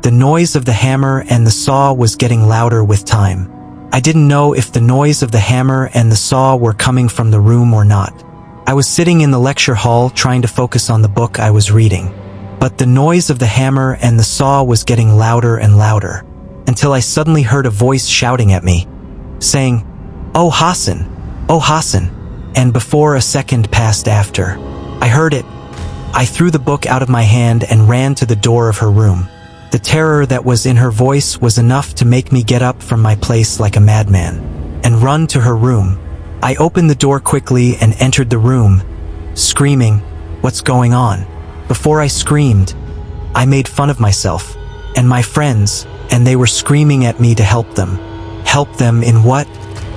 The noise of the hammer and the saw was getting louder with time. I didn't know if the noise of the hammer and the saw were coming from the room or not. I was sitting in the lecture hall trying to focus on the book I was reading. But the noise of the hammer and the saw was getting louder and louder, until I suddenly heard a voice shouting at me, saying, "Oh Hassan, oh Hassan," and before a second passed after, I heard it. I threw the book out of my hand and ran to the door of her room. The terror that was in her voice was enough to make me get up from my place like a madman, and run to her room. I opened the door quickly and entered the room, screaming, "What's going on?" Before I screamed, I made fun of myself and my friends, and they were screaming at me to help them. Help them in what?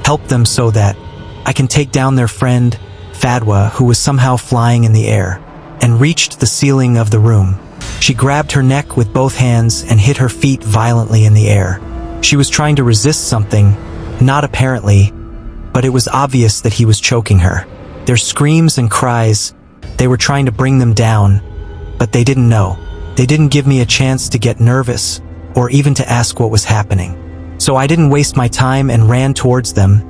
Help them so that I can take down their friend, Fadwa, who was somehow flying in the air, and reached the ceiling of the room. She grabbed her neck with both hands and hit her feet violently in the air. She was trying to resist something, not apparently, but it was obvious that he was choking her. Their screams and cries, they were trying to bring them down, but they didn't know. They didn't give me a chance to get nervous or even to ask what was happening. So I didn't waste my time and ran towards them,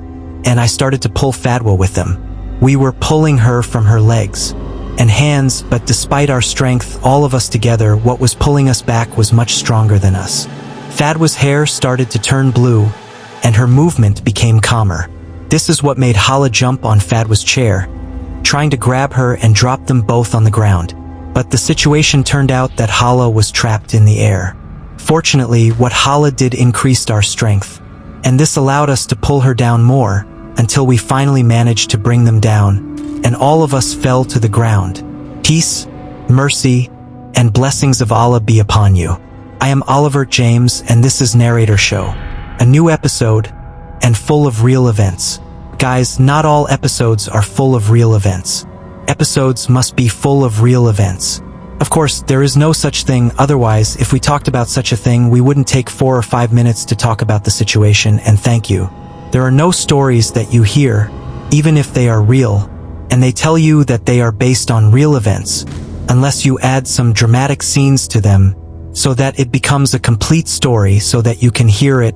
and I started to pull Fadwa with them. We were pulling her from her legs and hands, but despite our strength, all of us together, what was pulling us back was much stronger than us. Fadwa's hair started to turn blue, and her movement became calmer. This is what made Hala jump on Fadwa's chair, trying to grab her and drop them both on the ground. But the situation turned out that Hala was trapped in the air. Fortunately, what Hala did increased our strength, and this allowed us to pull her down more, until we finally managed to bring them down, and all of us fell to the ground. Peace, mercy, and blessings of Allah be upon you. I am Olivert James, and this is Narrator Show. A new episode, and full of real events. Guys, not all episodes are full of real events. Episodes must be full of real events. Of course, there is no such thing, otherwise, if we talked about such a thing, we wouldn't take 4 or 5 minutes to talk about the situation, and thank you. There are no stories that you hear, even if they are real, and they tell you that they are based on real events, unless you add some dramatic scenes to them, so that it becomes a complete story so that you can hear it,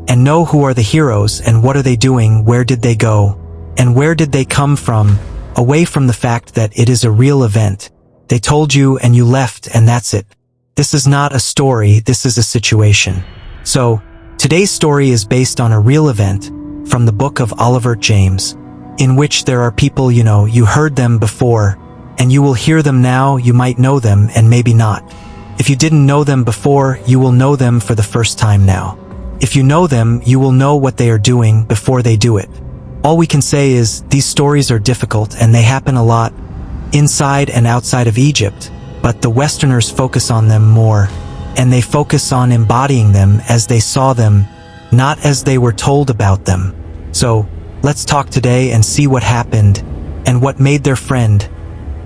and know who are the heroes and what are they doing, where did they go, and where did they come from, away from the fact that it is a real event. They told you and you left and that's it. This is not a story, this is a situation. So, today's story is based on a real event from the book of Olivert James, in which there are people, you heard them before, and you will hear them now, you might know them and maybe not. If you didn't know them before, you will know them for the first time now. If you know them, you will know what they are doing before they do it. All we can say is, these stories are difficult and they happen a lot, inside and outside of Egypt, but the Westerners focus on them more, and they focus on embodying them as they saw them, not as they were told about them. So, let's talk today and see what happened, and what made their friend,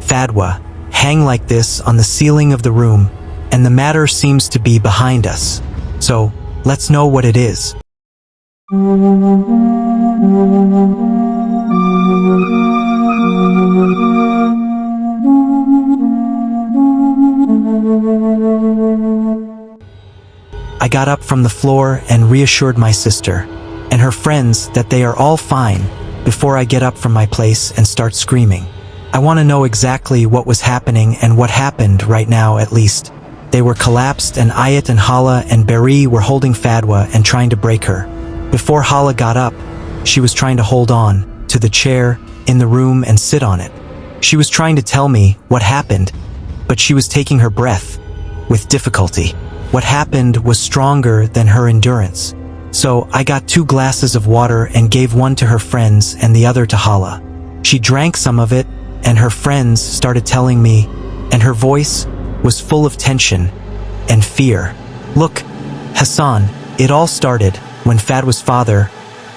Fadwa, hang like this on the ceiling of the room, and the matter seems to be behind us. So, let's know what it is. I got up from the floor and reassured my sister and her friends that they are all fine before I get up from my place and start screaming. I want to know exactly what was happening and what happened right now at least. They were collapsed and Ayat and Hala and Beri were holding Fadwa and trying to break her. Before Hala got up, she was trying to hold on to the chair in the room and sit on it. She was trying to tell me what happened, but she was taking her breath with difficulty. What happened was stronger than her endurance. So I got 2 glasses of water and gave one to her friends and the other to Hala. She drank some of it, and her friends started telling me, and her voice was full of tension and fear. Look, Hassan, it all started when Fadwa's father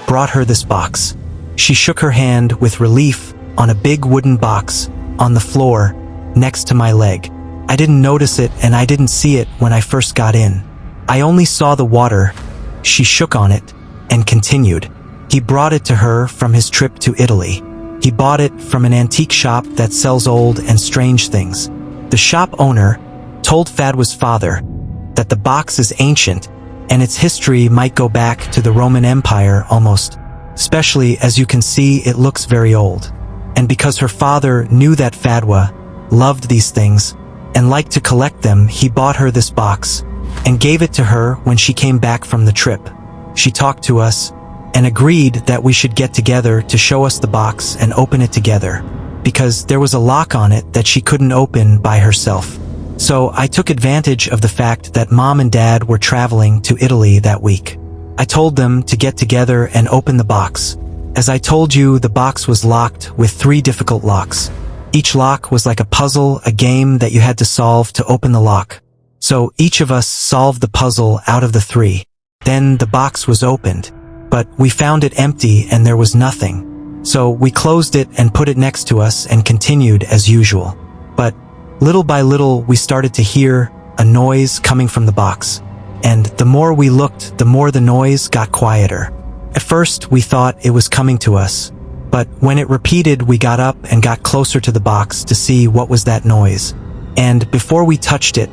brought her this box. She shook her hand with relief on a big wooden box on the floor next to my leg. I didn't notice it and I didn't see it when I first got in. I only saw the water. She shook on it and continued. He brought it to her from his trip to Italy. He bought it from an antique shop that sells old and strange things. The shop owner told Fadwa's father that the box is ancient, and its history might go back to the Roman Empire almost. Especially as you can see, it looks very old. And because her father knew that Fadwa loved these things and liked to collect them, he bought her this box and gave it to her when she came back from the trip. She talked to us and agreed that we should get together to show us the box and open it together, because there was a lock on it that she couldn't open by herself. So I took advantage of the fact that Mom and Dad were traveling to Italy that week. I told them to get together and open the box. As I told you, the box was locked with 3 difficult locks. Each lock was like a puzzle, a game that you had to solve to open the lock. So each of us solved the puzzle out of the 3. Then the box was opened, but we found it empty and there was nothing. So we closed it and put it next to us and continued as usual. But little by little, we started to hear a noise coming from the box. And the more we looked, the more the noise got quieter. At first, we thought it was coming to us. But when it repeated, we got up and got closer to the box to see what was that noise. And before we touched it,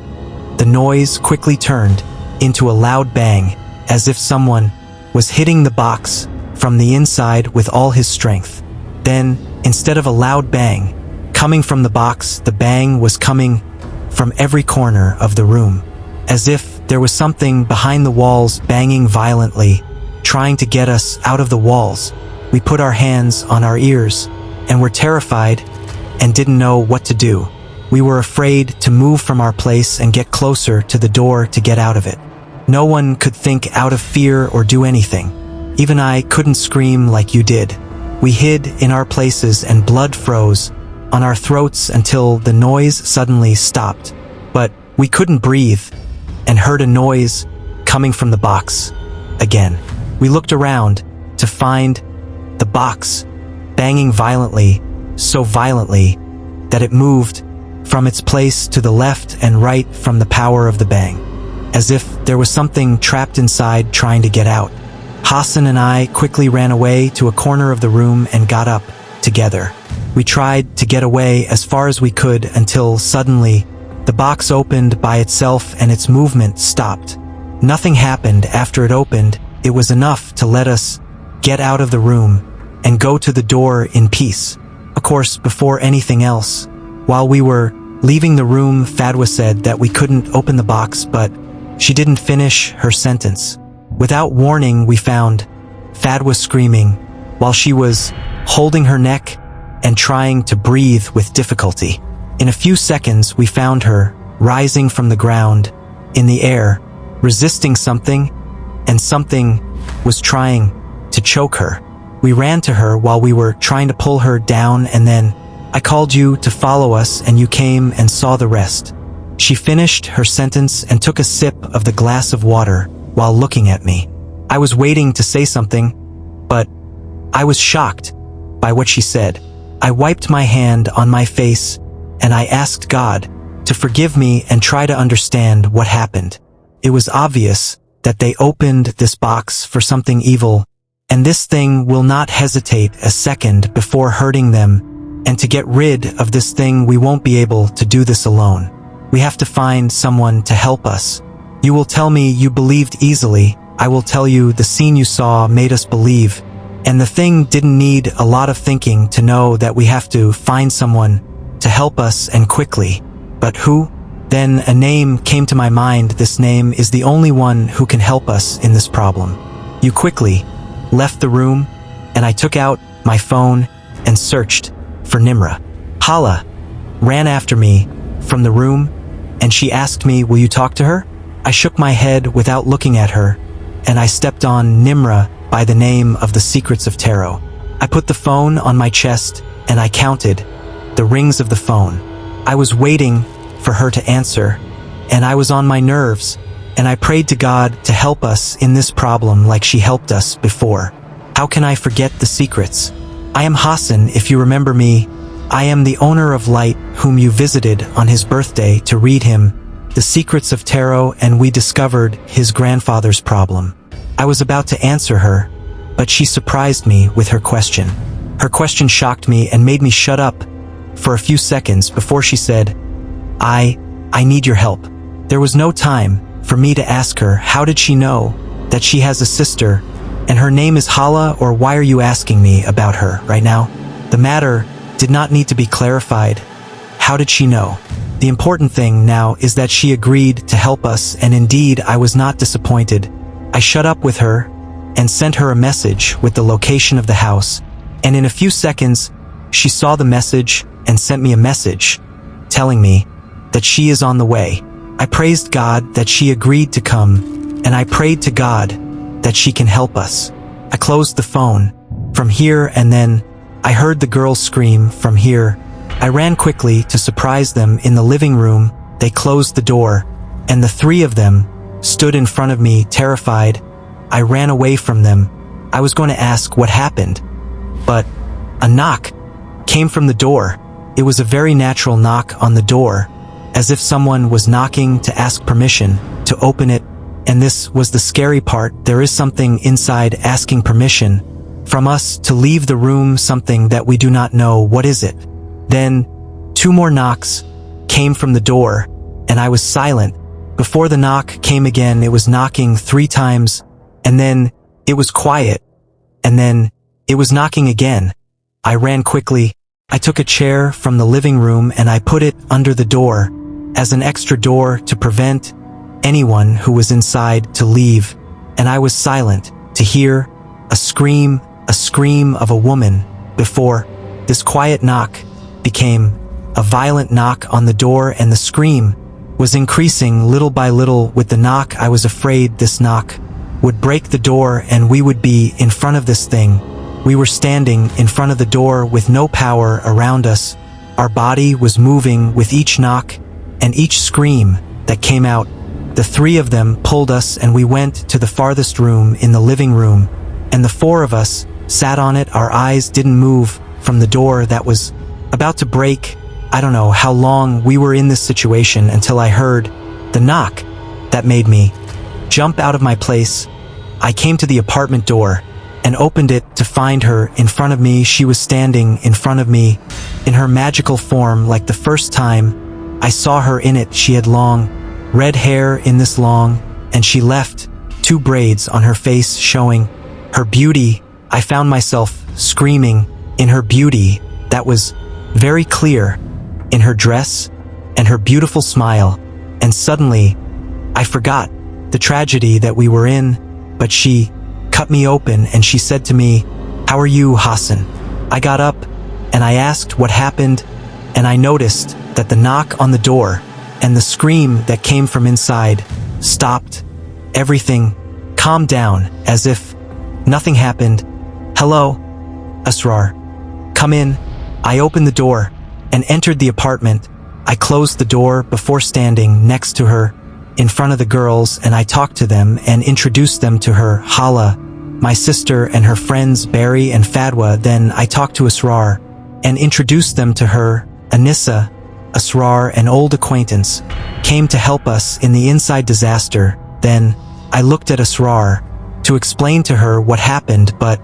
the noise quickly turned into a loud bang, as if someone was hitting the box from the inside with all his strength. Then, instead of a loud bang coming from the box, the bang was coming from every corner of the room, as if there was something behind the walls banging violently, trying to get us out of the walls. We put our hands on our ears and were terrified and didn't know what to do. We were afraid to move from our place and get closer to the door to get out of it. No one could think out of fear or do anything. Even I couldn't scream like you did. We hid in our places and blood froze on our throats until the noise suddenly stopped. But we couldn't breathe and heard a noise coming from the box again. We looked around to find the box banging violently, so violently that it moved from its place to the left and right from the power of the bang, as if there was something trapped inside trying to get out. Hassan and I quickly ran away to a corner of the room and got up together. We tried to get away as far as we could until suddenly the box opened by itself and its movement stopped. Nothing happened after it opened. It was enough to let us get out of the room and go to the door in peace. Of course, before anything else, while we were leaving the room, Fadwa said that we couldn't open the box, but she didn't finish her sentence. Without warning, we found Fadwa screaming while she was holding her neck and trying to breathe with difficulty. In a few seconds, we found her rising from the ground in the air, resisting something, and something was trying to choke her. We ran to her while we were trying to pull her down, and then I called you to follow us and you came and saw the rest. She finished her sentence and took a sip of the glass of water while looking at me. I was waiting to say something, but I was shocked by what she said. I wiped my hand on my face and I asked God to forgive me and try to understand what happened. It was obvious that they opened this box for something evil, and this thing will not hesitate a second before hurting them, and to get rid of this thing we won't be able to do this alone. We have to find someone to help us. You will tell me you believed easily. I will tell you the scene you saw made us believe, and the thing didn't need a lot of thinking to know that we have to find someone to help us, and quickly. But who? Then a name came to my mind. This name is the only one who can help us in this problem. You quickly left the room, and I took out my phone and searched for Nimra. Hala ran after me from the room, and she asked me, "Will you talk to her?" I shook my head without looking at her, and I stepped on Nimra by the name of the Secrets of Tarot. I put the phone on my chest, and I counted the rings of the phone. I was waiting for her to answer, and I was on my nerves, and I prayed to God to help us in this problem like she helped us before. How can I forget the secrets? I am Hassan, if you remember me. I am the owner of Light, whom you visited on his birthday to read him the Secrets of Tarot, and we discovered his grandfather's problem. I was about to answer her, but she surprised me with her question. Her question shocked me and made me shut up for a few seconds before she said, I need your help. There was no time for me to ask her, how did she know that she has a sister and her name is Hala, or why are you asking me about her right now? The matter did not need to be clarified. How did she know? The important thing now is that she agreed to help us, and indeed I was not disappointed. I shut up with her and sent her a message with the location of the house, and in a few seconds she saw the message and sent me a message telling me that she is on the way. I praised God that she agreed to come, and I prayed to God that she can help us. I closed the phone from here, and then I heard the girls scream from here. I ran quickly to surprise them in the living room. They closed the door, and the three of them stood in front of me, terrified. I ran away from them. I was going to ask what happened, but a knock came from the door. It was a very natural knock on the door, as if someone was knocking to ask permission to open it. And this was the scary part. There is something inside asking permission from us to leave the room, something that we do not know. What is it? Then two more knocks came from the door, and I was silent. Before the knock came again, it was knocking 3 times, and then it was quiet, and then it was knocking again. I ran quickly. I took a chair from the living room and I put it under the door as an extra door to prevent anyone who was inside to leave, and I was silent to hear a scream of a woman before this quiet knock became a violent knock on the door, and the scream was increasing little by little with the knock. I was afraid this knock would break the door and we would be in front of this thing. We were standing in front of the door with no power around us. Our body was moving with each knock and each scream that came out. The 3 of them pulled us and we went to the farthest room in the living room, and the 4 of us sat on it. Our eyes didn't move from the door that was about to break. I don't know how long we were in this situation until I heard the knock that made me jump out of my place. I came to the apartment door and opened it to find her in front of me. She was standing in front of me in her magical form like the first time I saw her in it. She had long red hair in this long, and she left 2 braids on her face showing her beauty. I found myself screaming in her beauty that was very clear, in her dress and her beautiful smile, and suddenly I forgot the tragedy that we were in. But she cut me open and she said to me, "How are you, Hassan?" I got up and I asked what happened, and I noticed that the knock on the door and the scream that came from inside stopped. Everything calmed down as if nothing happened. "Hello, Asrar. Come in." I opened the door and entered the apartment. I closed the door before standing next to her in front of the girls, and I talked to them and introduced them to her, Hala, my sister, and her friends Barry and Fadwa. Then I talked to Asrar and introduced them to her. Anissa, Asrar, an old acquaintance, came to help us in the inside disaster. Then I looked at Asrar to explain to her what happened, but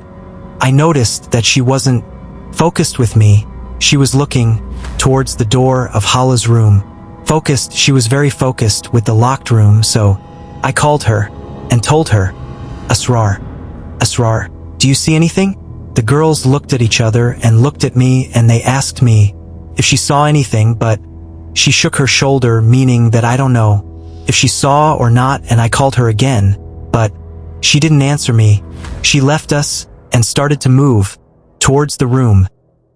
I noticed that she wasn't focused with me. She was looking towards the door of Hala's room. Focused, she was very focused with the locked room, so I called her and told her, Asrar, do you see anything?" The girls looked at each other and looked at me, and they asked me if she saw anything, but she shook her shoulder, meaning that I don't know if she saw or not, and I called her again, but she didn't answer me. She left us and started to move towards the room,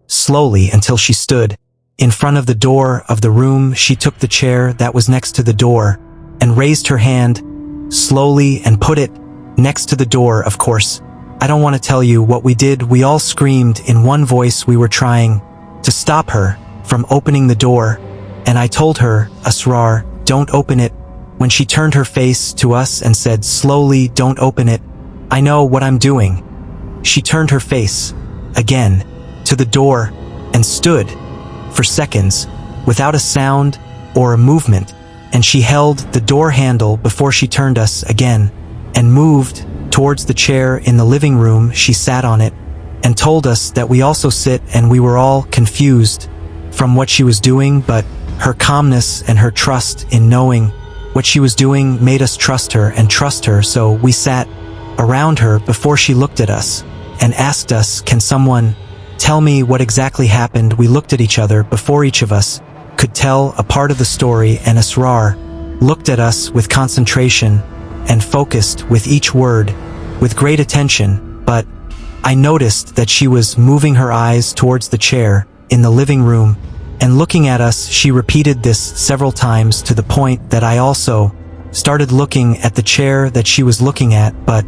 slowly, until she stood in front of the door of the room. She took the chair that was next to the door and raised her hand slowly and put it next to the door. Of course, I don't want to tell you what we did. We all screamed in one voice. We were trying to stop her from opening the door, and I told her, "Asrar, don't open it." When she turned her face to us and said slowly, "Don't open it. I know what I'm doing." She turned her face again to the door and stood for seconds without a sound or a movement, and she held the door handle before she turned us again and moved towards the chair in the living room. She sat on it and told us that we also sit, and we were all confused from what she was doing, but her calmness and her trust in knowing What she was doing made us trust her and trust her, so we sat around her before she looked at us and asked us, "Can someone tell me what exactly happened?" We looked at each other before each of us could tell a part of the story, and Asrar looked at us with concentration and focused with each word with great attention, but I noticed that she was moving her eyes towards the chair in the living room and looking at us. She repeated this several times to the point that I also started looking at the chair that she was looking at, but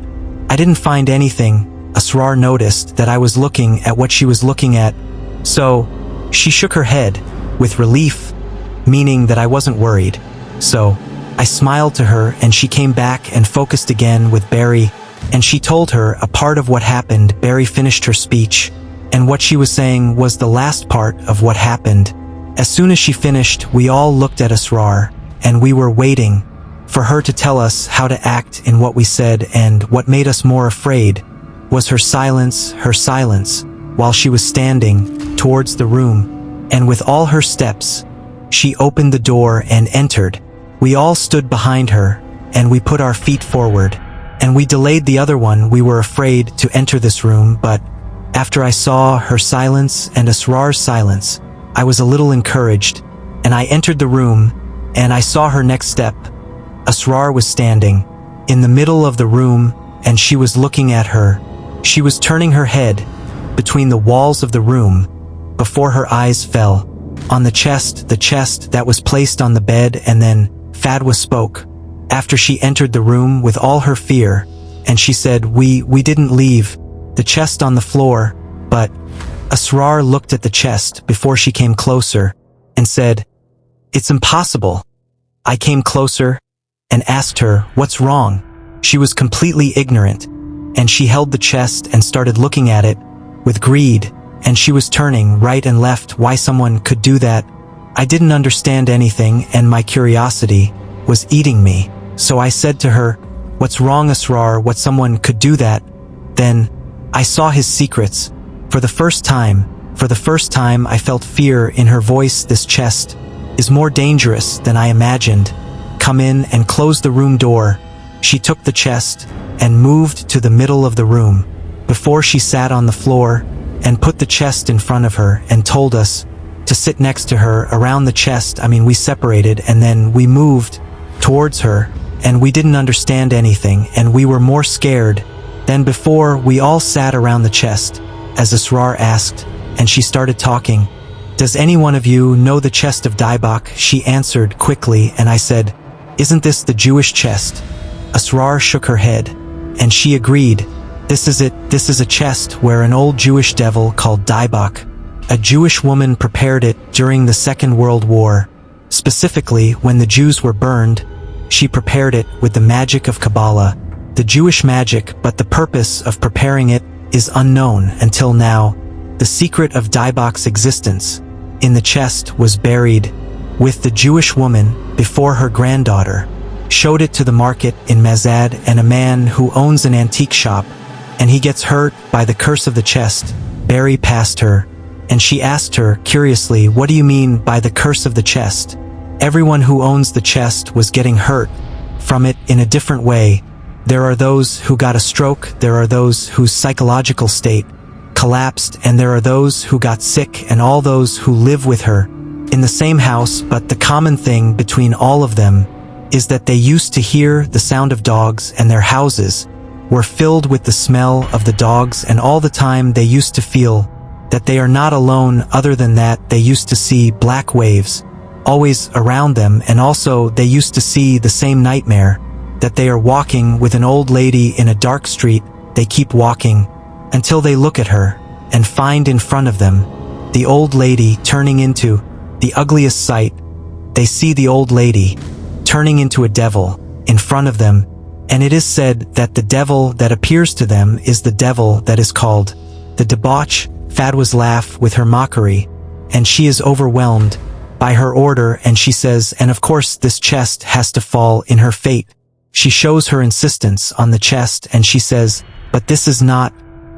I didn't find anything. Asrar noticed that I was looking at what she was looking at, so she shook her head with relief, meaning that I wasn't worried. So I smiled to her and she came back and focused again with Barry, and she told her a part of what happened. Barry finished her speech, and what she was saying was the last part of what happened. As soon as she finished, we all looked at Asrar, and we were waiting for her to tell us how to act in what we said, and what made us more afraid was her silence, while she was standing towards the room, and with all her steps, she opened the door and entered. We all stood behind her, and we put our feet forward, and we delayed the other one. We were afraid to enter this room, but after I saw her silence and Asrar's silence, I was a little encouraged, and I entered the room, and I saw her next step. Asrar was standing in the middle of the room, and she was looking at her. She was turning her head between the walls of the room before her eyes fell on the chest that was placed on the bed, and then Fadwa spoke after she entered the room with all her fear, and she said, we didn't leave the chest on the floor, but Asrar looked at the chest before she came closer and said, "It's impossible." I came closer and asked her, "What's wrong?" She was completely ignorant, and she held the chest and started looking at it with greed, and she was turning right and left. Why someone could do that? I didn't understand anything, and my curiosity was eating me. So I said to her, "What's wrong, Asrar? What someone could do that?" Then I saw his secrets. For the first time, I felt fear in her voice. "This chest is more dangerous than I imagined. Come in," and close the room door. She took the chest and moved to the middle of the room before she sat on the floor and put the chest in front of her and told us to sit next to her around the chest. We separated, and then we moved towards her, and we didn't understand anything, and we were more scared than before. We all sat around the chest as Asrar asked, and she started talking. "Does any one of you know the chest of Dibak?" She answered quickly, and I said, "Isn't this the Jewish chest?" Asrar shook her head, and she agreed. "This is it. This is a chest where an old Jewish devil called Dibak, a Jewish woman, prepared it during the Second World War. Specifically, when the Jews were burned, she prepared it with the magic of Kabbalah, the Jewish magic, but the purpose of preparing it is unknown until now. The secret of Dibak's existence in the chest was buried with the Jewish woman before her granddaughter showed it to the market in Mazad, and a man who owns an antique shop, and he gets hurt by the curse of the chest. Barry passed her, and she asked her curiously, "What do you mean by the curse of the chest?" Everyone who owns the chest was getting hurt from it in a different way. There are those who got a stroke, there are those whose psychological state collapsed, and there are those who got sick, and all those who live with her in the same house. But the common thing between all of them is that they used to hear the sound of dogs, and their houses were filled with the smell of the dogs, and all the time they used to feel that they are not alone. Other than that, they used to see black waves always around them, and also they used to see the same nightmare, that they are walking with an old lady in a dark street. They keep walking until they look at her and find in front of them the old lady turning into the ugliest sight. They see the old lady turning into a devil in front of them, and it is said that the devil that appears to them is the devil that is called the debauch. Fadwa's laugh with her mockery, and she is overwhelmed by her order, and she says, "And of course this chest has to fall in her fate." She shows her insistence on the chest, and she says, "But this is not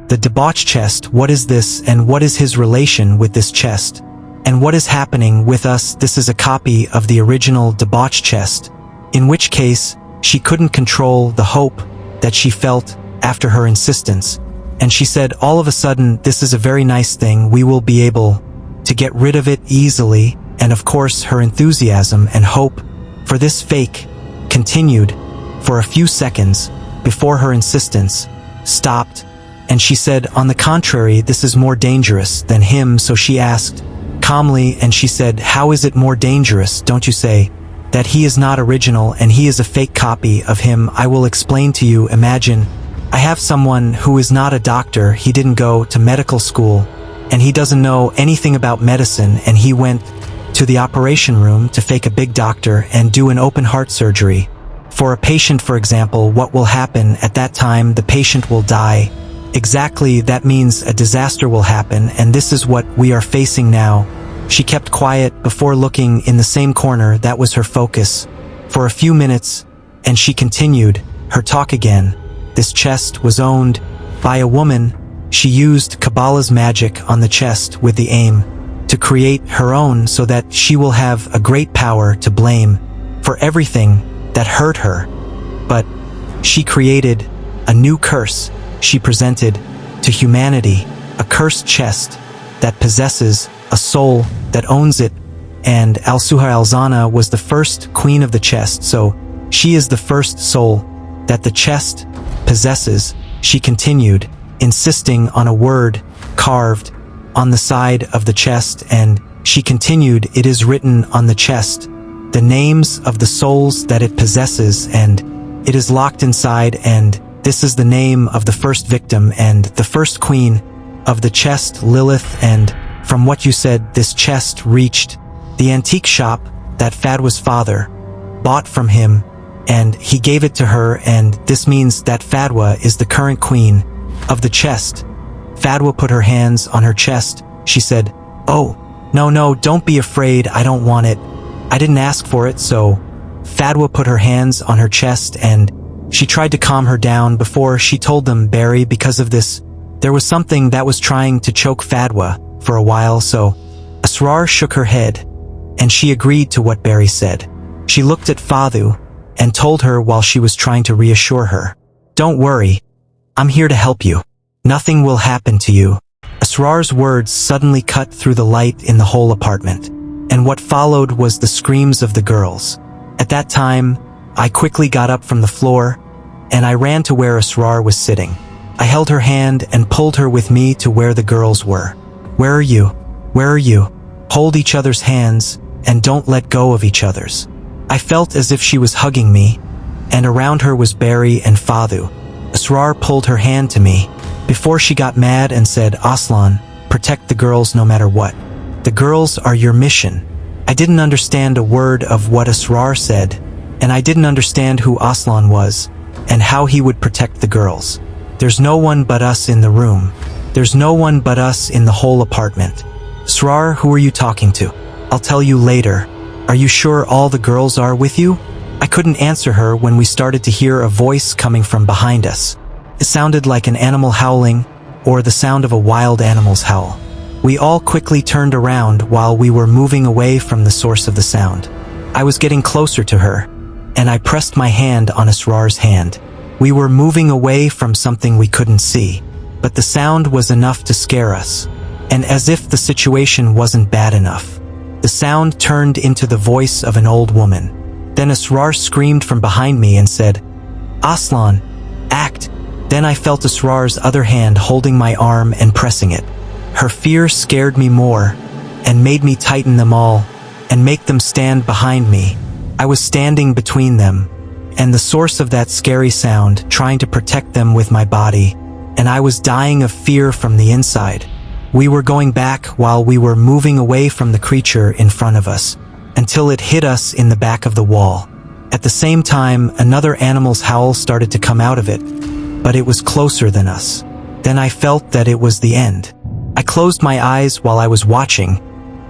the debauch chest. What is this, and what is his relation with this chest? And what is happening with us? This is a copy of the original debauch chest." in which case, she couldn't control the hope that she felt after her insistence, and she said, all of a sudden, this is a very nice thing, we will be able to get rid of it easily, and of course her enthusiasm and hope for this fake continued for a few seconds before her insistence stopped, and she said, on the contrary, this is more dangerous than him, so she asked calmly, and she said, how is it more dangerous, don't you say? That he is not original and he is a fake copy of him. I will explain to you. Imagine, I have someone who is not a doctor, he didn't go to medical school, and he doesn't know anything about medicine, and he went to the operation room to fake a big doctor and do an open heart surgery. For a patient, for example, what will happen at that time? The patient will die. Exactly, that means a disaster will happen, and this is what we are facing now. She kept quiet before looking in the same corner. That was her focus for a few minutes, and she continued her talk again. This chest was owned by a woman. She used Kabbalah's magic on the chest with the aim to create her own, so that she will have a great power to blame for everything that hurt her. But she created a new curse. She presented to humanity a cursed chest that possesses a soul that owns it, and Al-Suha Al-Zana was the first queen of the chest, so she is the first soul that the chest possesses. She continued, insisting on a word carved on the side of the chest, and she continued, it is written on the chest the names of the souls that it possesses, and it is locked inside, and this is the name of the first victim and the first queen of the chest, Lilith. And from what you said, this chest reached the antique shop that Fadwa's father bought from him, and he gave it to her, and this means that Fadwa is the current queen of the chest. Fadwa put her hands on her chest. She said, oh, no, don't be afraid, I don't want it. I didn't ask for it. So Fadwa put her hands on her chest, and she tried to calm her down before she told them, Barry, because of this, there was something that was trying to choke Fadwa for a while. So Asrar shook her head, and she agreed to what Barry said. She looked at Fadhu and told her while she was trying to reassure her, don't worry, I'm here to help you. Nothing will happen to you. Asrar's words suddenly cut through the light in the whole apartment, and what followed was the screams of the girls. At that time, I quickly got up from the floor, and I ran to where Asrar was sitting. I held her hand and pulled her with me to where the girls were. Where are you? Where are you? Hold each other's hands, and don't let go of each other's. I felt as if she was hugging me, and around her was Barry and Fadhu. Asrar pulled her hand to me, before she got mad and said, Aslan, protect the girls no matter what. The girls are your mission. I didn't understand a word of what Asrar said, and I didn't understand who Aslan was, and how he would protect the girls. There's no one but us in the room. There's no one but us in the whole apartment. Asrar, who are you talking to? I'll tell you later. Are you sure all the girls are with you? I couldn't answer her when we started to hear a voice coming from behind us. It sounded like an animal howling, or the sound of a wild animal's howl. We all quickly turned around while we were moving away from the source of the sound. I was getting closer to her, and I pressed my hand on Asrar's hand. We were moving away from something we couldn't see, but the sound was enough to scare us. And as if the situation wasn't bad enough, the sound turned into the voice of an old woman. Then Asrar screamed from behind me and said, Aslan, act! Then I felt Asrar's other hand holding my arm and pressing it. Her fear scared me more, and made me tighten them all, and make them stand behind me. I was standing between them, and the source of that scary sound, trying to protect them with my body, and I was dying of fear from the inside. We were going back while we were moving away from the creature in front of us, until it hit us in the back of the wall. At the same time, another animal's howl started to come out of it, but it was closer than us. Then I felt that it was the end. I closed my eyes while I was watching,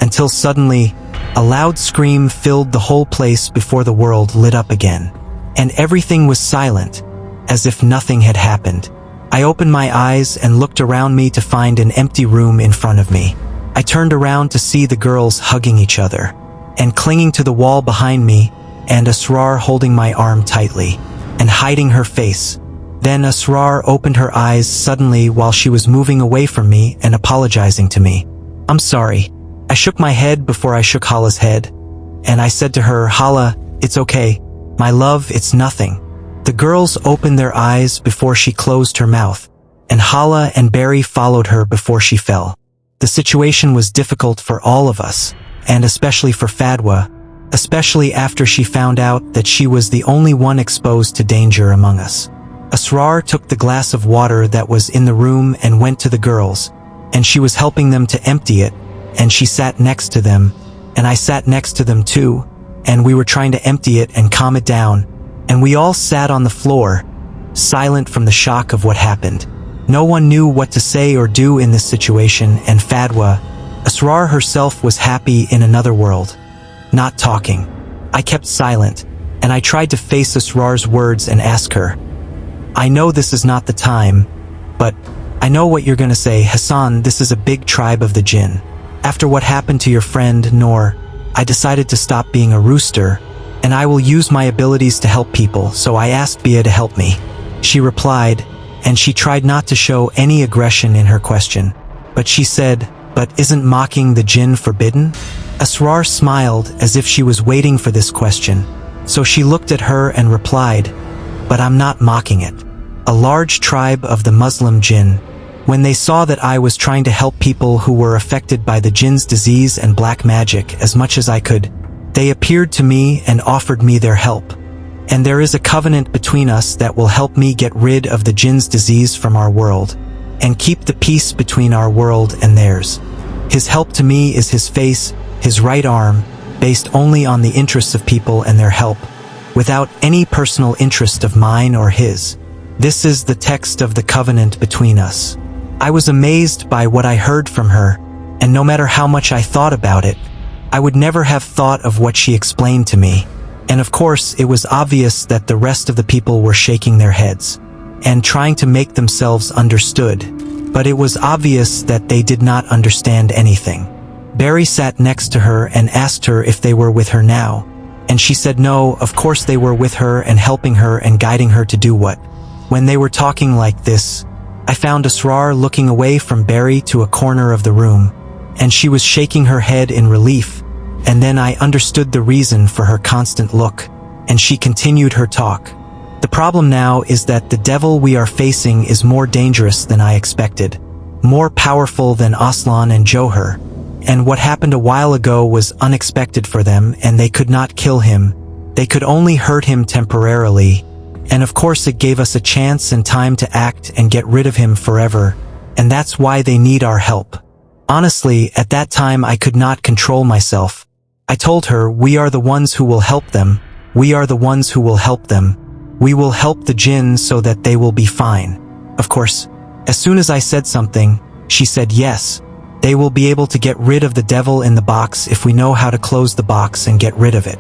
until suddenly, a loud scream filled the whole place before the world lit up again, and everything was silent, as if nothing had happened. I opened my eyes and looked around me to find an empty room in front of me. I turned around to see the girls hugging each other, and clinging to the wall behind me, and Asrar holding my arm tightly, and hiding her face. Then Asrar opened her eyes suddenly while she was moving away from me and apologizing to me. "I'm sorry." I shook my head before I shook Hala's head, and I said to her, "Hala, it's okay. My love, it's nothing." The girls opened their eyes before she closed her mouth, and Hala and Barry followed her before she fell. The situation was difficult for all of us, and especially for Fadwa, especially after she found out that she was the only one exposed to danger among us. Asrar took the glass of water that was in the room and went to the girls, and she was helping them to empty it, and she sat next to them, and I sat next to them too, and we were trying to empty it and calm it down, and we all sat on the floor, silent from the shock of what happened. No one knew what to say or do in this situation, and Fadwa, Asrar herself, was happy in another world, not talking. I kept silent, and I tried to face Asrar's words and ask her, "I know this is not the time, but I know what you're gonna say. Hassan, this is a big tribe of the jinn. After what happened to your friend, Noor, I decided to stop being a rooster, and I will use my abilities to help people, so I asked Bia to help me." She replied, and she tried not to show any aggression in her question, but she said, "But isn't mocking the jinn forbidden?" Asrar smiled as if she was waiting for this question, so she looked at her and replied, "But I'm not mocking it." A large tribe of the Muslim jinn, when they saw that I was trying to help people who were affected by the jinn's disease and black magic as much as I could, they appeared to me and offered me their help. And there is a covenant between us that will help me get rid of the jinn's disease from our world, and keep the peace between our world and theirs. His help to me is his face, his right arm, based only on the interests of people and their help, without any personal interest of mine or his. This is the text of the covenant between us. I was amazed by what I heard from her, and no matter how much I thought about it, I would never have thought of what she explained to me. And of course, it was obvious that the rest of the people were shaking their heads and trying to make themselves understood, but it was obvious that they did not understand anything. Barry sat next to her and asked her if they were with her now, and she said no, of course they were with her and helping her and guiding her to do what. When they were talking like this, I found Asrar looking away from Barry to a corner of the room, and she was shaking her head in relief, and then I understood the reason for her constant look, and she continued her talk. "The problem now is that the devil we are facing is more dangerous than I expected, more powerful than Aslan and Johar, and what happened a while ago was unexpected for them, and they could not kill him, they could only hurt him temporarily, and of course it gave us a chance and time to act and get rid of him forever, and that's why they need our help." Honestly, at that time I could not control myself. I told her, "We are the ones who will help them, we are the ones who will help them. We will help the jinn so that they will be fine." Of course, as soon as I said something, she said yes, they will be able to get rid of the devil in the box if we know how to close the box and get rid of it.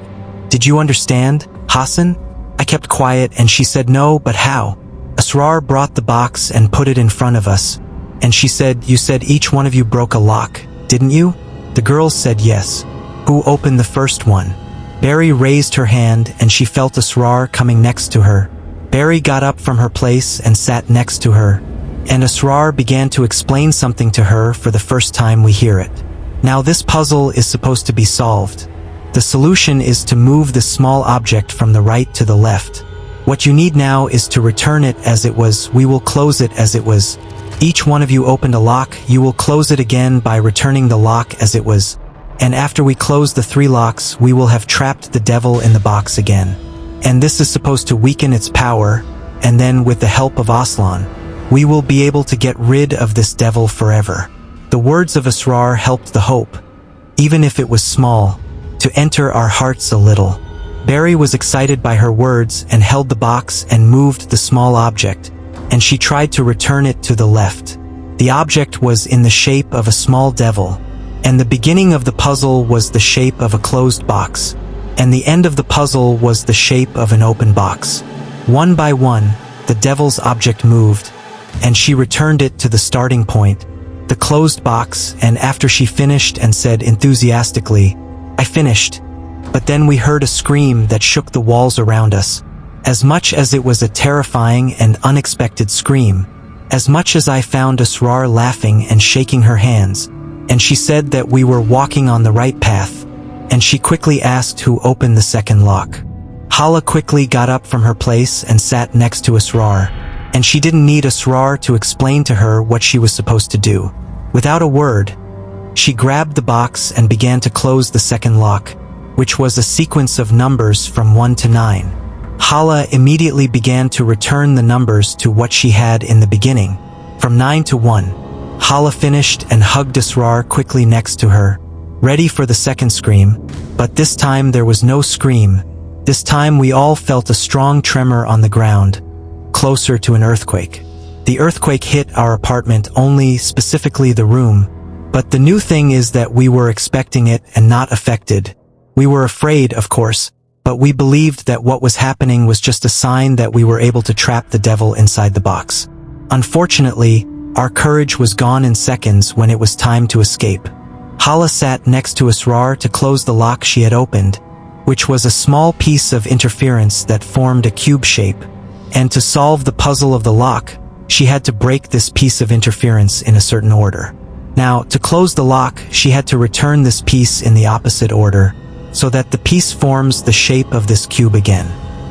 "Did you understand, Hassan?" I kept quiet and she said no, but how? Asrar brought the box and put it in front of us, and she said, "You said each one of you broke a lock, didn't you?" The girls said yes. "Who opened the first one?" Barry raised her hand and she felt Asrar coming next to her. Barry got up from her place and sat next to her, and Asrar began to explain something to her for the first time we hear it. Now this puzzle is supposed to be solved. The solution is to move the small object from the right to the left. What you need now is to return it as it was. We will close it as it was. Each one of you opened a lock, you will close it again by returning the lock as it was. And after we close the 3 locks, we will have trapped the devil in the box again. And this is supposed to weaken its power, and then with the help of Aslan, we will be able to get rid of this devil forever. The words of Asrar helped the hope, even if it was small, to enter our hearts a little. Barry was excited by her words and held the box and moved the small object, and she tried to return it to the left. The object was in the shape of a small devil, and the beginning of the puzzle was the shape of a closed box, and the end of the puzzle was the shape of an open box. One by one, the devil's object moved, and she returned it to the starting point, the closed box, and after she finished and said enthusiastically, "I finished," but then we heard a scream that shook the walls around us. As much as it was a terrifying and unexpected scream, as much as I found Asrar laughing and shaking her hands, and she said that we were walking on the right path, and she quickly asked who opened the second lock. Hala quickly got up from her place and sat next to Asrar, and she didn't need Asrar to explain to her what she was supposed to do. Without a word, she grabbed the box and began to close the second lock, which was a sequence of numbers from 1 to 9. Hala immediately began to return the numbers to what she had in the beginning, from 9 to 1. Hala finished and hugged Asrar quickly next to her, ready for the second scream, but this time there was no scream. This time we all felt a strong tremor on the ground, closer to an earthquake. The earthquake hit our apartment only, specifically the room, but the new thing is that we were expecting it and not affected. We were afraid, of course, but we believed that what was happening was just a sign that we were able to trap the devil inside the box. Unfortunately, our courage was gone in seconds when it was time to escape. Hala sat next to Asrar to close the lock she had opened, which was a small piece of interference that formed a cube shape, and to solve the puzzle of the lock, she had to break this piece of interference in a certain order. Now, to close the lock, she had to return this piece in the opposite order, so that the piece forms the shape of this cube again.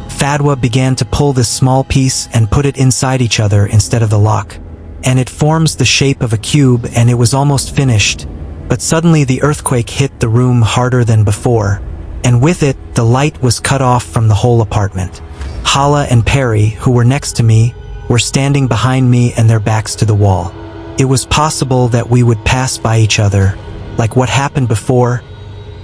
Fadwa began to pull this small piece and put it inside each other instead of the lock, and it forms the shape of a cube, and it was almost finished, but suddenly the earthquake hit the room harder than before, and with it, the light was cut off from the whole apartment. Hala and Perry, who were next to me, were standing behind me and their backs to the wall. It was possible that we would pass by each other, like what happened before,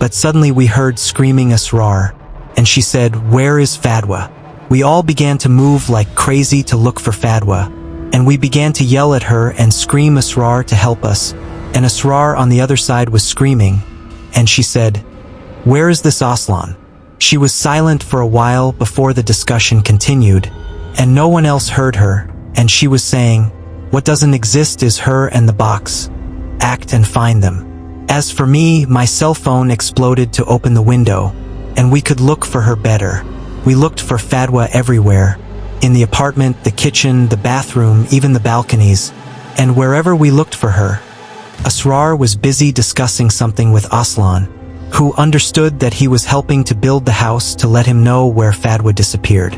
but suddenly we heard screaming Asrar, and she said, "Where is Fadwa?" We all began to move like crazy to look for Fadwa, and we began to yell at her and scream Asrar to help us, and Asrar on the other side was screaming, and she said, "Where is this Aslan?" She was silent for a while before the discussion continued, and no one else heard her, and she was saying, "What doesn't exist is her and the box. Act and find them." As for me, my cell phone exploded to open the window, and we could look for her better. We looked for Fadwa everywhere, in the apartment, the kitchen, the bathroom, even the balconies, and wherever we looked for her. Asrar was busy discussing something with Aslan, who understood that he was helping to build the house to let him know where Fadwa disappeared.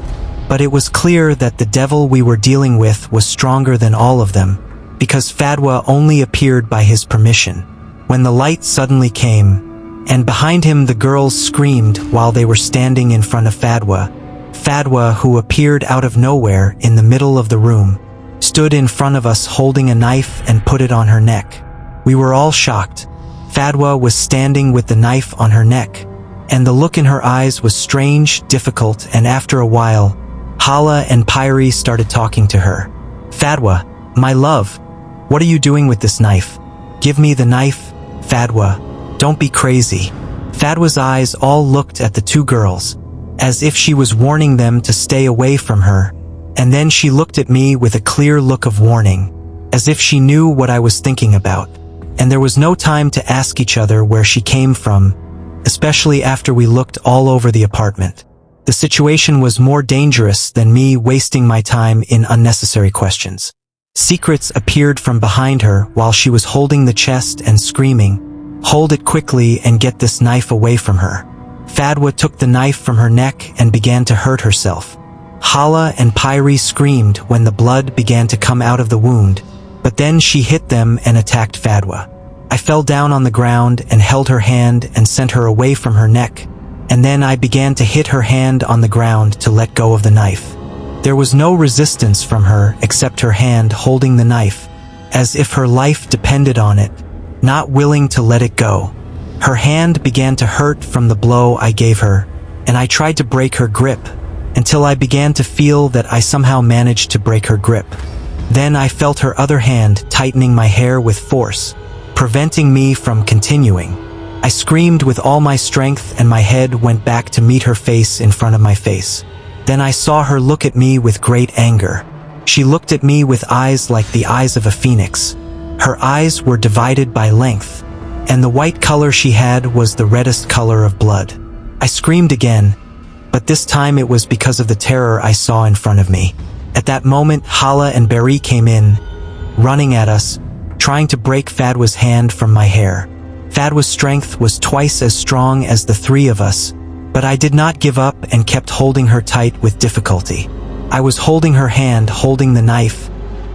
But it was clear that the devil we were dealing with was stronger than all of them, because Fadwa only appeared by his permission. When the light suddenly came, and behind him the girls screamed while they were standing in front of Fadwa. Fadwa, who appeared out of nowhere in the middle of the room, stood in front of us holding a knife and put it on her neck. We were all shocked. Fadwa was standing with the knife on her neck, and the look in her eyes was strange, difficult, and after a while, Hala and Pyri started talking to her. "Fadwa, my love, what are you doing with this knife? Give me the knife, Fadwa. Don't be crazy." Fadwa's eyes all looked at the two girls, as if she was warning them to stay away from her, and then she looked at me with a clear look of warning, as if she knew what I was thinking about. And there was no time to ask each other where she came from, especially after we looked all over the apartment. The situation was more dangerous than me wasting my time in unnecessary questions. Secrets appeared from behind her while she was holding the chest and screaming, "Hold it quickly and get this knife away from her." Fadwa took the knife from her neck and began to hurt herself. Hala and Pyri screamed when the blood began to come out of the wound, but then she hit them and attacked Fadwa. I fell down on the ground and held her hand and sent her away from her neck, and then I began to hit her hand on the ground to let go of the knife. There was no resistance from her except her hand holding the knife, as if her life depended on it, not willing to let it go. Her hand began to hurt from the blow I gave her, and I tried to break her grip, until I began to feel that I somehow managed to break her grip. Then I felt her other hand tightening my hair with force, preventing me from continuing. I screamed with all my strength and my head went back to meet her face in front of my face. Then I saw her look at me with great anger. She looked at me with eyes like the eyes of a phoenix. Her eyes were divided by length, and the white color she had was the reddest color of blood. I screamed again, but this time it was because of the terror I saw in front of me. At that moment, Hala and Barry came in, running at us, trying to break Fadwa's hand from my hair. Fadwa's strength was twice as strong as the three of us, but I did not give up and kept holding her tight with difficulty. I was holding her hand, holding the knife,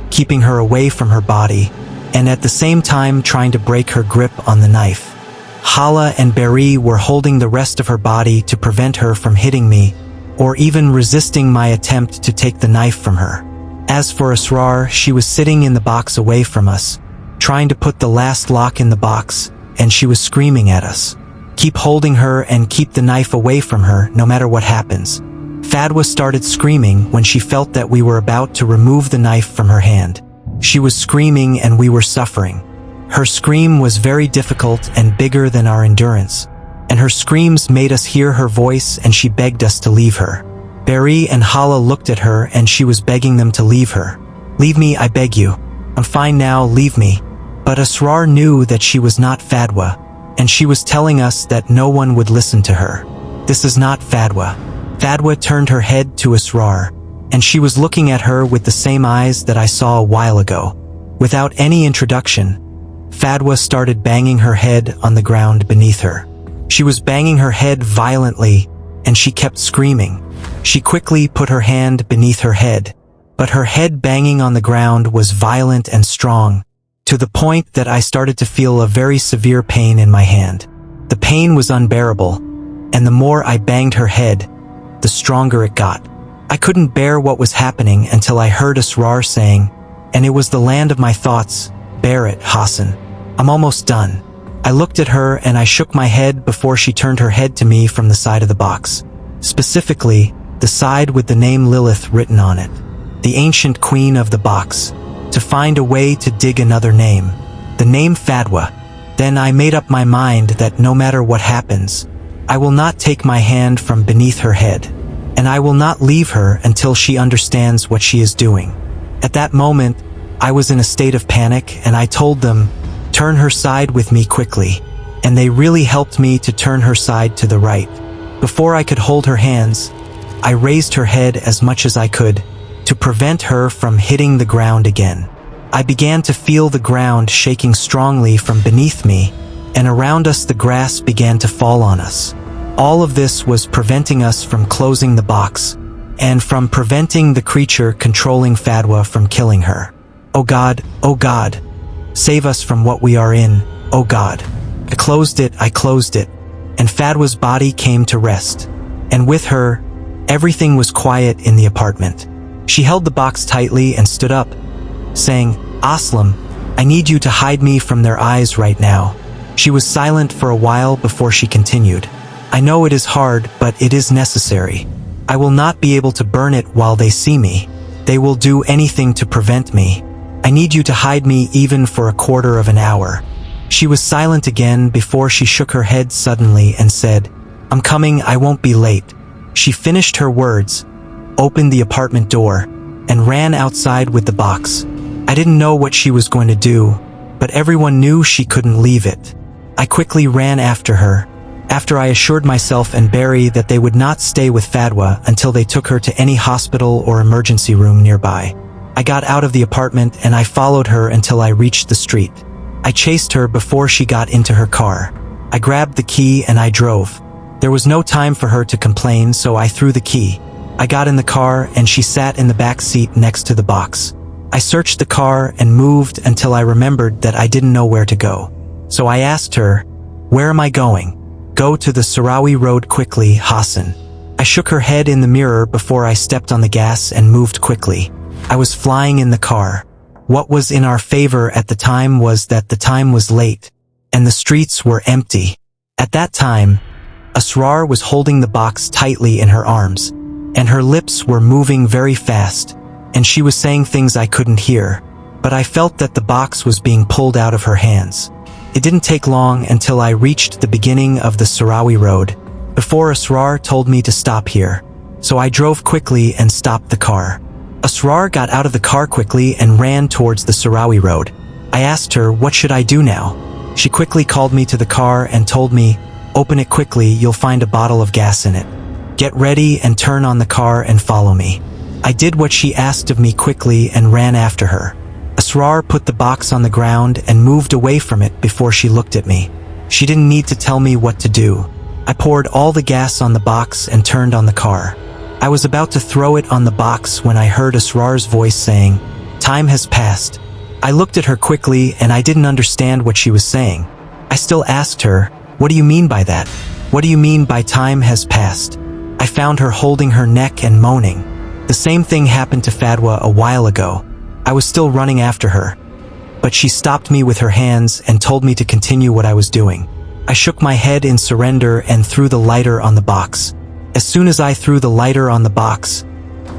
keeping her away from her body, and at the same time trying to break her grip on the knife. Hala and Barry were holding the rest of her body to prevent her from hitting me, or even resisting my attempt to take the knife from her. As for Asrar, she was sitting in the box away from us, trying to put the last lock in the box, and she was screaming at us. Keep holding her and keep the knife away from her, no matter what happens. Fadwa started screaming when she felt that we were about to remove the knife from her hand. She was screaming and we were suffering. Her scream was very difficult and bigger than our endurance, and her screams made us hear her voice and she begged us to leave her. Barry and Hala looked at her and she was begging them to leave her. Leave me, I beg you. I'm fine now, leave me. But Asrar knew that she was not Fadwa, and she was telling us that no one would listen to her. This is not Fadwa. Fadwa turned her head to Asrar, and she was looking at her with the same eyes that I saw a while ago. Without any introduction, Fadwa started banging her head on the ground beneath her. She was banging her head violently, and she kept screaming. She quickly put her hand beneath her head, but her head banging on the ground was violent and strong, to the point that I started to feel a very severe pain in my hand. The pain was unbearable, and the more I banged her head, the stronger it got. I couldn't bear what was happening until I heard Asrar saying, and it was the land of my thoughts, "Bear it, Hassan. I'm almost done." I looked at her and I shook my head before she turned her head to me from the side of the box. Specifically, the side with the name Lilith written on it. The ancient queen of the box. To find a way to dig another name. The name Fadwa. Then I made up my mind that no matter what happens, I will not take my hand from beneath her head, and I will not leave her until she understands what she is doing. At that moment, I was in a state of panic and I told them, turn her side with me quickly, and they really helped me to turn her side to the right. Before I could hold her hands, I raised her head as much as I could to prevent her from hitting the ground again. I began to feel the ground shaking strongly from beneath me, and around us the grass began to fall on us. All of this was preventing us from closing the box, and from preventing the creature controlling Fadwa from killing her. Oh God, save us from what we are in, oh God. I closed it, and Fadwa's body came to rest. And with her, everything was quiet in the apartment. She held the box tightly and stood up, saying, Aslam, I need you to hide me from their eyes right now. She was silent for a while before she continued. I know it is hard, but it is necessary. I will not be able to burn it while they see me. They will do anything to prevent me. I need you to hide me even for a quarter of an hour. She was silent again before she shook her head suddenly and said, I'm coming, I won't be late. She finished her words, opened the apartment door, and ran outside with the box. I didn't know what she was going to do, but everyone knew she couldn't leave it. I quickly ran after her, after I assured myself and Barry that they would not stay with Fadwa until they took her to any hospital or emergency room nearby. I got out of the apartment and I followed her until I reached the street. I chased her before she got into her car. I grabbed the key and I drove. There was no time for her to complain, so I threw the key. I got in the car and she sat in the back seat next to the box. I searched the car and moved until I remembered that I didn't know where to go. So I asked her, where am I going? Go to the Sarawi Road quickly, Hassan. I shook her head in the mirror before I stepped on the gas and moved quickly. I was flying in the car. What was in our favor at the time was that the time was late, and the streets were empty. At that time, Asrar was holding the box tightly in her arms, and her lips were moving very fast, and she was saying things I couldn't hear, but I felt that the box was being pulled out of her hands. It didn't take long until I reached the beginning of the Sarawi Road, before Asrar told me to stop here, so I drove quickly and stopped the car. Asrar got out of the car quickly and ran towards the Sarawi Road. I asked her, what should I do now? She quickly called me to the car and told me, Open it quickly, you'll find a bottle of gas in it. Get ready and turn on the car and follow me." I did what she asked of me quickly and ran after her. Asrar put the box on the ground and moved away from it before she looked at me. She didn't need to tell me what to do. I poured all the gas on the box and turned on the car. I was about to throw it on the box when I heard Asrar's voice saying, "Time has passed." I looked at her quickly and I didn't understand what she was saying. I still asked her, "What do you mean by that? What do you mean by time has passed?" I found her holding her neck and moaning. The same thing happened to Fadwa a while ago. I was still running after her, but she stopped me with her hands and told me to continue what I was doing. I shook my head in surrender and threw the lighter on the box. As soon as I threw the lighter on the box,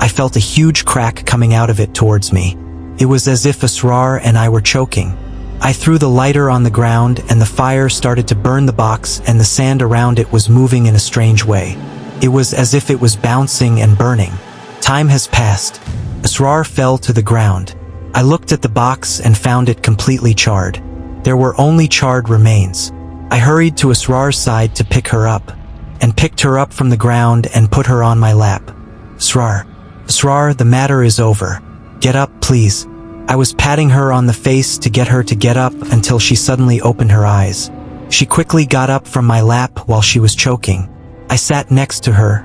I felt a huge crack coming out of it towards me. It was as if Asrar and I were choking. I threw the lighter on the ground and the fire started to burn the box, and the sand around it was moving in a strange way. It was as if it was bouncing and burning. Time has passed. Asrar fell to the ground. I looked at the box and found it completely charred. There were only charred remains. I hurried to Asrar's side to pick her up, and picked her up from the ground and put her on my lap. Asrar, the matter is over. Get up, please." I was patting her on the face to get her to get up until she suddenly opened her eyes. She quickly got up from my lap while she was choking. I sat next to her,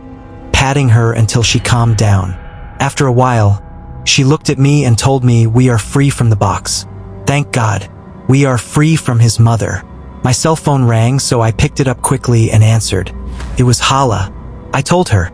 patting her until she calmed down. After a while, she looked at me and told me, "We are free from the box. Thank God. We are free from his mother." My cell phone rang, so I picked it up quickly and answered. It was Hala. I told her,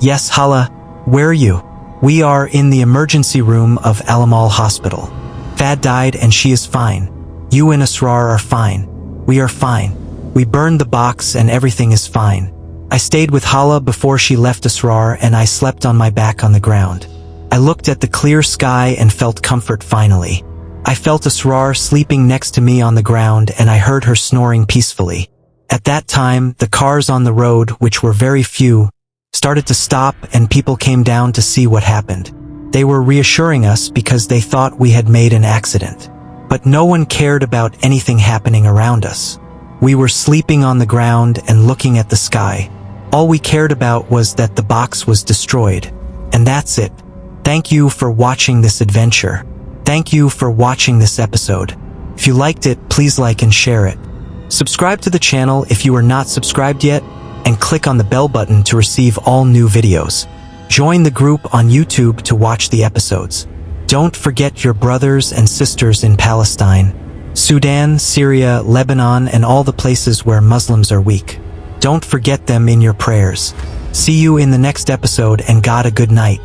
"Yes, Hala, where are you?" "We are in the emergency room of Al-Amal Hospital. Fad died and she is fine. You and Asrar are fine. We are fine. We burned the box and everything is fine." I stayed with Hala before she left Asrar, and I slept on my back on the ground. I looked at the clear sky and felt comfort finally. I felt Asrar sleeping next to me on the ground, and I heard her snoring peacefully. At that time, the cars on the road, which were very few, started to stop and people came down to see what happened. They were reassuring us because they thought we had made an accident. But no one cared about anything happening around us. We were sleeping on the ground and looking at the sky. All we cared about was that the box was destroyed. And that's it. Thank you for watching this adventure. Thank you for watching this episode. If you liked it, please like and share it. Subscribe to the channel if you are not subscribed yet, and click on the bell button to receive all new videos. Join the group on YouTube to watch the episodes. Don't forget your brothers and sisters in Palestine, Sudan, Syria, Lebanon, and all the places where Muslims are weak. Don't forget them in your prayers. See you in the next episode, and God a good night.